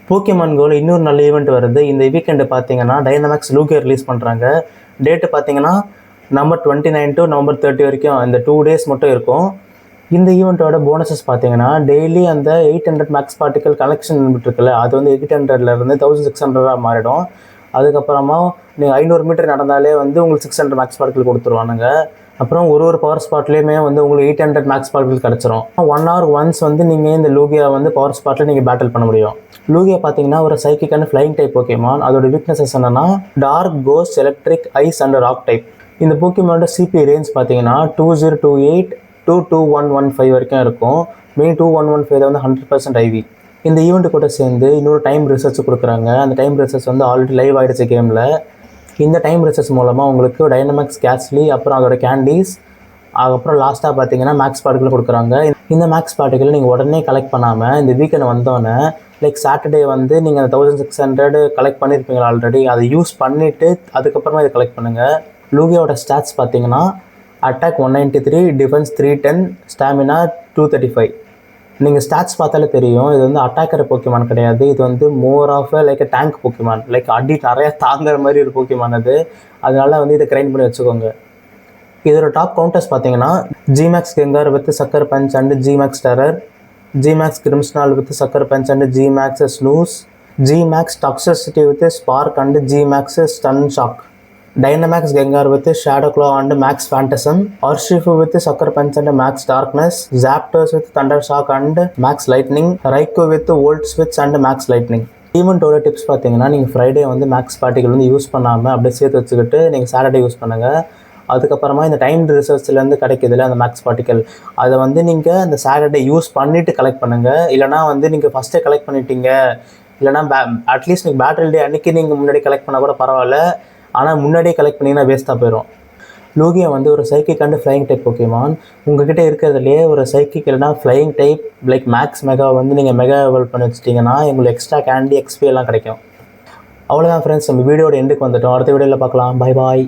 Pokemon கோல இன்னொரு நல்ல ஈவெண்ட் வருது. இந்த வீக்கெண்டு பார்த்தீங்கன்னா டைனமாக்ஸ் லூகியா ரிலீஸ் பண்ணுறாங்க. டேட்டு பார்த்தீங்கன்னா நவம்பர் 29 டு நவம்பர் 30 வரைக்கும் இந்த 2 டேஸ் மட்டும் இருக்கும். இந்த ஈவெண்ட்டோட போனஸஸ் பார்த்தீங்கன்னா டெய்லி அந்த 800 மேக்ஸ் பார்ட்டிக்கல் கலெக்ஷன் இருக்குல்ல, அது வந்து 800லேருந்து 1600 மாறிடும். அதுக்கப்புறமா நீங்கள் 500 மீட்டர் நடந்தாலே வந்து உங்களுக்கு 600 மேக்ஸ் பார்ட்டிக்கல் கொடுத்துருவானுங்க. அப்புறம் ஒரு பவர் ஸ்பாட்லேயுமே வந்து உங்களுக்கு 800 மேக்ஸ் பார்ட்டிக்கல் கிடச்சிரும். 1 hour ஒன்ஸ் வந்து நீங்கள் இந்த லூகியா வந்து பவர் ஸ்பாட்டில் நீங்கள் பேட்டில் பண்ண முடியும். லூகியா பார்த்தீங்கன்னா ஒரு psychic and flying type Pokemon. அதோட வீக்னஸஸ் என்னன்னா dark, ghost, electric, ice and rock type. இந்த போக்கிமானோட சிபி ரேஞ்ச் பார்த்தீங்கன்னா 2028 to 2115 வரைக்கும் இருக்கும். மெயின் 2115 வந்து 100% ஐவி. இந்த ஈவெண்ட் கூட சேர்ந்து இன்னொரு டைம் ரிசர்ச் கொடுக்குறாங்க. அந்த டைம் ரிசர்ச் வந்து ஆல்ரெடி லைவ் ஆகிடுச்சு கேமில். இந்த டைம் ரிசர்ச் மூலமாக உங்களுக்கு டைனமாக்ஸ் கேஸ்லி, அப்புறம் அதோட கேண்டீஸ், அதுக்கப்புறம் லாஸ்ட்டாக பார்த்தீங்கன்னா மேக்ஸ் பார்ட்டிக்கல் கொடுக்குறாங்க. இந்த மேக்ஸ் பார்ட்டிக்கல் நீங்கள் உடனே கலெக்ட் பண்ணாமல் இந்த வீக்கெண்ட் வந்தோன்னே லைக் சாட்டர்டே வந்து நீங்கள் அந்த 1600 கலெக்ட் பண்ணியிருப்பீங்களா ஆல்ரெடி, அதை யூஸ் பண்ணிவிட்டு அதுக்கப்புறமா இதை கலெக்ட் பண்ணுங்கள். லூகியாவோட ஸ்டாட்ஸ் பார்த்தீங்கன்னா அட்டாக் 193, டிஃபென்ஸ் 310, ஸ்டாமினா 235. நீங்கள் ஸ்டாட்ஸ் பார்த்தாலே தெரியும் இது வந்து அட்டாக்கர் போக்கிமான் கிடையாது. இது வந்து more of like tank Pokemon, like அடி நிறையா தாங்குற மாதிரி ஒரு போக்கிமான் அது. அதனால வந்து இதை கிரைண்ட் பண்ணி வச்சுக்கோங்க. இதோட டாப் கவுண்டர்ஸ் பார்த்தீங்கன்னா G Max Gengar with sucker punch and G Max terror, G Max Grimmsnarl with sucker punch and G Max snooze, G Max toxicity with spark and G Max stun shock, Dynamax Gengar with Shadow Claw and Max Phantasm, Urshifu with Sucker Punch and Max Darkness, Zapdos with Thunder Shock and Max Lightning, Raikou with Volt Switch and Max Lightning. ஈவெண்ட்டோட tips பார்த்தீங்கன்னா நீங்கள் Friday வந்து maths particle வந்து use பண்ணாமல் அப்படியே சேர்த்து வச்சுக்கிட்டு நீங்கள் சாட்டர்டே யூஸ் பண்ணுங்கள். அதுக்கப்புறமா இந்த டைம் ரிசர்ச்லேருந்து கிடைக்கிதுல அந்த மேக்ஸ் பார்ட்டிக்கல், அதை வந்து நீங்கள் அந்த சாட்டர்டே யூஸ் பண்ணிவிட்டு கலெக்ட் பண்ணுங்கள். இல்லைனா வந்து நீங்கள் ஃபஸ்ட்டே கலெக்ட் பண்ணிட்டீங்க, இல்லைனா அட்லீஸ்ட் நீங்கள் பேட்டரி டே அன்றைக்கி நீங்கள் முன்னாடி கலெக்ட் பண்ணால் கூட பரவாயில்ல, ஆனால் முன்னாடியே கலெக்ட் பண்ணிங்கன்னா வேஸ்ட்டாக போயிடும். லூகியா வந்து ஒரு psychic and flying type Pokemon. உங்கள்கிட்ட இருக்கிறதுலே ஒரு சைக்கிக் இல்லைனா flying type like max mega வந்து நீங்கள் மெகா எவல்வ் பண்ணி வச்சிட்டிங்கன்னா உங்களுக்கு எக்ஸ்ட்ரா கேண்டி எக்ஸ்பி எல்லாம் கிடைக்கும். அவ்வளோதான் ஃப்ரெண்ட்ஸ், நம்ம வீடியோட எண்டுக்கு வந்துட்டோம். அடுத்த வீடியோவில் பார்க்கலாம். Bye bye.